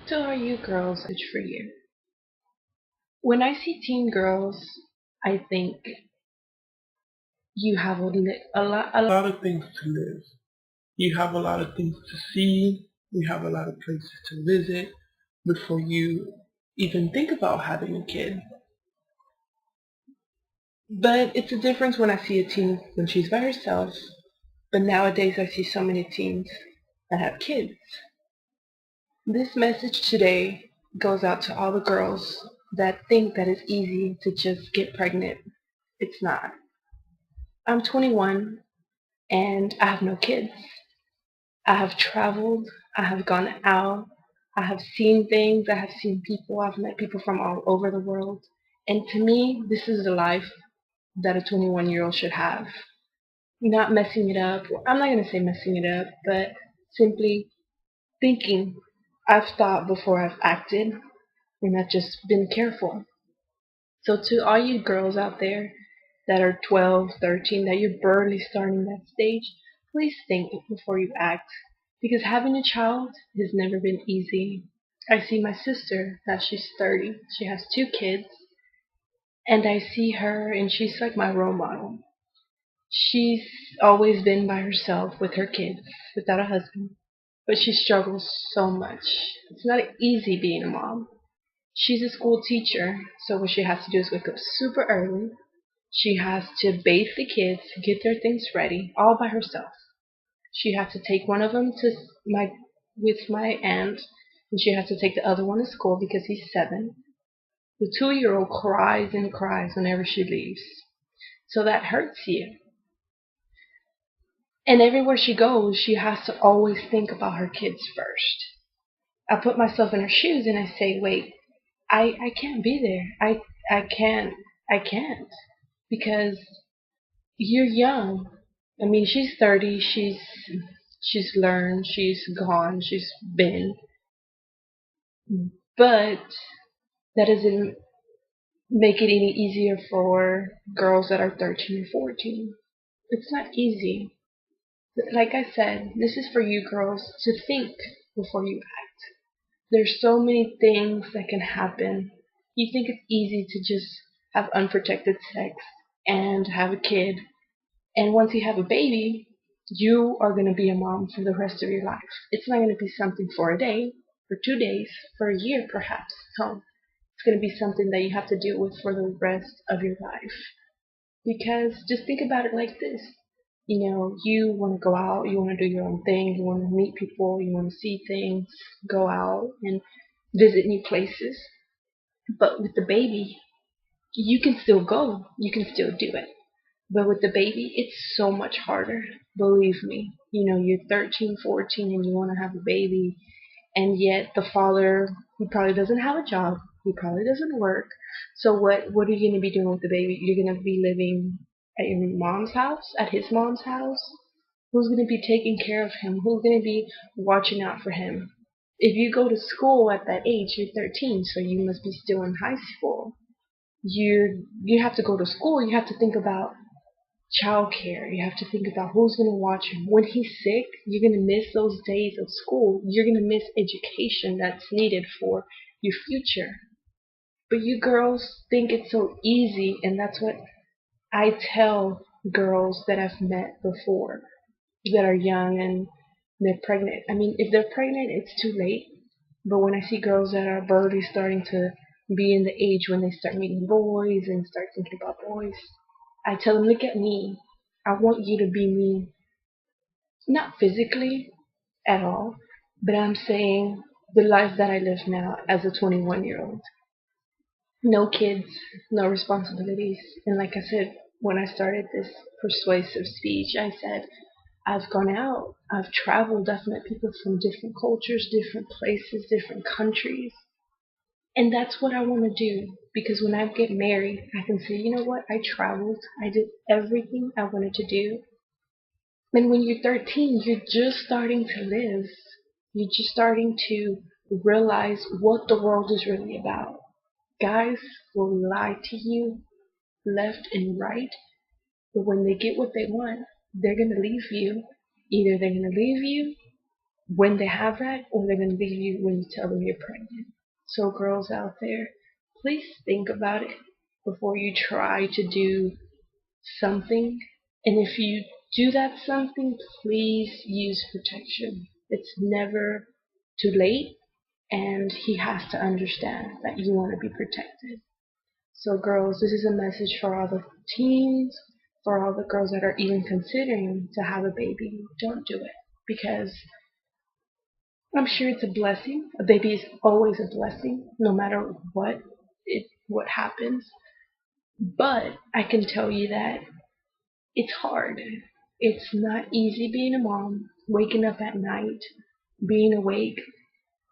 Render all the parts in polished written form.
To all you girls, it's for you. When I see teen girls, I think you have a lot of things to live. You have a lot of things to see. You have a lot of places to visit before you even think about having a kid. But it's a difference when I see a teen when she's by herself. But nowadays, I see so many teens that have kids. This message today goes out to all the girls that think that it's easy to just get pregnant. It's not. I'm 21 and I have no kids. I have traveled, I have gone out, I have seen things, I have seen people, I've met people from all over the world. And to me, this is the life that a 21-year-old should have. Not messing it up. I'm not going to say messing it up, but simply thinking. I've thought before I've acted, and I've just been careful. So to all you girls out there that are 12, 13, that you're barely starting that stage, please think before you act. Because having a child has never been easy. I see my sister, that she's 30, she has two kids, and I see her and she's like my role model. She's always been by herself with her kids, without a husband, but she struggles so much. It's not easy being a mom. She's a school teacher, so what she has to do is wake up super early. She has to bathe the kids, get their things ready, all by herself. She has to take one of them to my with my aunt, and she has to take the other one to school because he's 7. The 2-year-old cries and cries whenever she leaves, so that hurts you. And everywhere she goes, she has to always think about her kids first. I put myself in her shoes and I say, wait, I can't be there. I can't because you're young. I mean, she's 30. She's learned. She's gone. She's been. But that doesn't make it any easier for girls that are 13 or 14. It's not easy. But like I said, this is for you girls to think before you act. There's so many things that can happen. You think it's easy to just have unprotected sex and have a kid. And once you have a baby, you are going to be a mom for the rest of your life. It's not going to be something for a day, for 2 days, for a year perhaps. No, it's going to be something that you have to deal with for the rest of your life. Because just think about it like this. You want to go out, you want to do your own thing, you want to meet people, you want to see things, go out and visit new places. But with the baby, you can still go, you can still do it. But with the baby, it's so much harder. Believe me. You're 13, 14, and you want to have a baby, and yet the father, he probably doesn't have a job. He probably doesn't work. So what are you going to be doing with the baby? You're going to be living at your mom's house, at his mom's house? Who's going to be taking care of him? Who's going to be watching out for him? If you go to school at that age, you're 13, so you must be still in high school. You have to go to school. You have to think about childcare. You have to think about who's going to watch him. When he's sick, you're going to miss those days of school. You're going to miss education that's needed for your future. But you girls think it's so easy, and that's what I tell girls that I've met before that are young and they're pregnant. I mean, if they're pregnant, it's too late. But when I see girls that are barely starting to be in the age when they start meeting boys and start thinking about boys, I tell them, look at me. I want you to be me. Not physically at all, but I'm saying the life that I live now as a 21-year-old. No kids, no responsibilities. And like I said, when I started this persuasive speech, I said, I've gone out, I've traveled, I've met people from different cultures, different places, different countries. And that's what I want to do because when I get married, I can say, you know what? I traveled. I did everything I wanted to do. And when you're 13, you're just starting to live. You're just starting to realize what the world is really about. Guys will lie to you left and right, but when they get what they want, they're going to leave you. Either they're going to leave you when they have that, or they're going to leave you when you tell them you're pregnant. So girls out there, please think about it before you try to do something. And if you do that something, please use protection. It's never too late, and he has to understand that you want to be protected. So girls, this is a message for all the teens, for all the girls that are even considering to have a baby. Don't do it, because I'm sure it's a blessing. A baby is always a blessing, no matter what happens. But I can tell you that it's hard. It's not easy being a mom, waking up at night, being awake.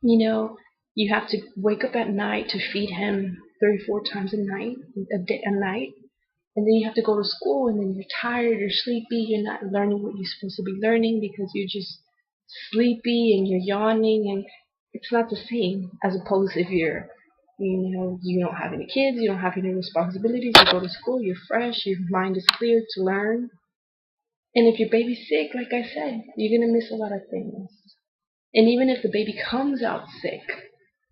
You know, you have to wake up at night to feed him 3 or 4 times a night, and then you have to go to school, and then you're tired, you're sleepy, you're not learning what you're supposed to be learning because you're just sleepy and you're yawning, and it's not the same as opposed if you don't have any kids, you don't have any responsibilities, you go to school, you're fresh, your mind is clear to learn. And if your baby's sick, like I said, you're gonna miss a lot of things. And even if the baby comes out sick,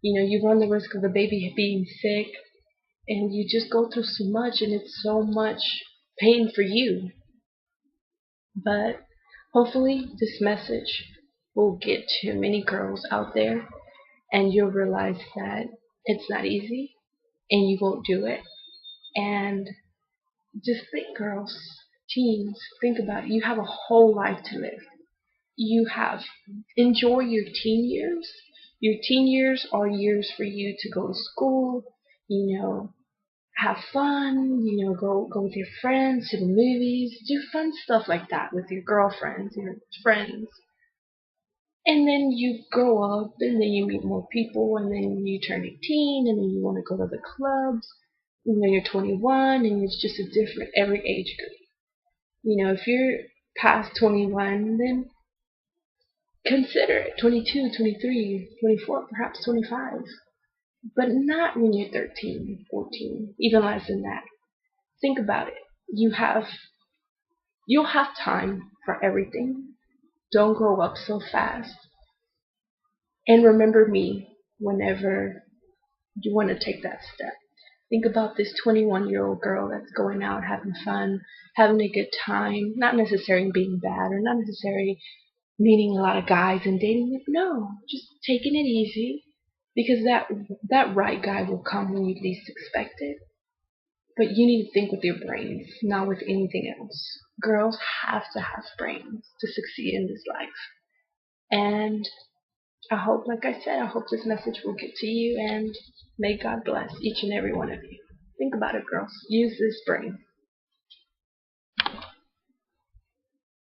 you run the risk of the baby being sick, and you just go through so much, and it's so much pain for you. But hopefully this message will get to many girls out there, and you'll realize that it's not easy and you won't do it. And just think, girls, teens, think about it. You have a whole life to live. You have enjoy your teen years. Your teen years are years for you to go to school, you know, have fun, go with your friends to the movies, do fun stuff like that with your girlfriends, your friends. And then you grow up, and then you meet more people, and then you turn 18, and then you want to go to the clubs. You're 21, and it's just a different every age group. If you're past 21, then consider it 22, 23, 24, perhaps 25. But not when you're 13, 14, even less than that. Think about it. You'll have time for everything. Don't grow up so fast. And remember me whenever you want to take that step. Think about this 21-year-old girl that's going out having fun, having a good time, not necessarily being bad or not necessarily meeting a lot of guys and dating them. No, just taking it easy, because that right guy will come when you least expect it. But you need to think with your brains, not with anything else. Girls have to have brains to succeed in this life. And I hope, like I said, I hope this message will get to you, and may God bless each and every one of you. Think about it, girls. Use this brain.